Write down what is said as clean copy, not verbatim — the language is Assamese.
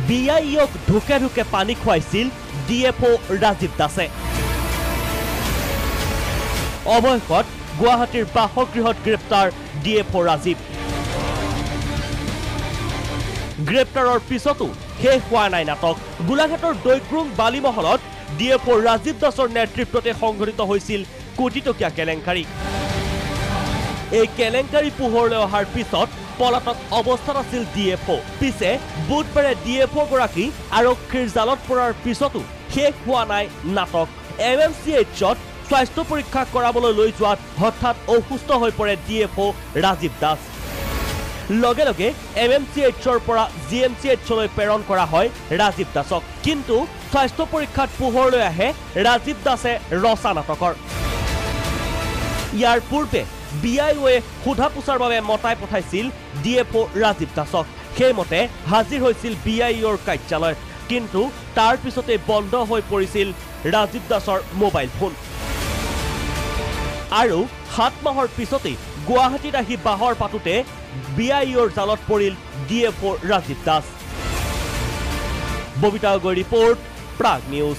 BIOক ঢুকে ঢুকে পানী খুৱাইছিল DFO ৰাজীৱ দাসে। অৱশেষত গুৱাহাটীৰ বাসগৃহত গ্ৰেপ্তাৰ DFO ৰাজীৱ। গ্ৰেপ্তাৰৰ পিছতো শেষ হোৱা নাই নাটক। গোলাঘাটৰ দৈগ্ৰুং বালিমহলত DFO ৰাজীৱ দাসৰ নেতৃত্বতে সংঘটিত হৈছিল কোটিটকীয়া কেলেংকাৰী। এই কেলেংকাৰী পোহৰলৈ অহাৰ পিছত পলাতক অৱস্থাত আছিল DFO। পিছে বুধবাৰে DFO গৰাকী আৰক্ষীৰ জালত পৰাৰ পিছতো শেষ হোৱা নাই নাটক। MMCHত স্বাস্থ্য পৰীক্ষা কৰাবলৈ লৈ যোৱাত হঠাৎ অসুস্থ হৈ পৰে DFO ৰাজীৱ দাস। লগে লগে MMCHৰ পৰা GMCHলৈ প্ৰেৰণ কৰা হয় ৰাজীৱ দাসক। কিন্তু স্বাস্থ্য পৰীক্ষাত পোহৰলৈ আহে ৰাজীৱ দাসে ৰচা নাটকৰ। ইয়াৰ পূৰ্বে BIOয়ে সোধা পোছাৰ বাবে মতাই পঠাইছিল DFO ৰাজীৱ দাসক। সেইমতে হাজিৰ হৈছিল BIOৰ কাৰ্যালয়ত। কিন্তু তাৰ পিছতে বন্ধ হৈ পৰিছিল ৰাজীৱ দাসৰ মোবাইল ফোন। আৰু 7 মাহৰ পিছতে গুৱাহাটীত আহি বাহৰ পাতোতে BIOৰ জালত পৰিল DFO Rajib Das. Babita Gogoi report, Prag news.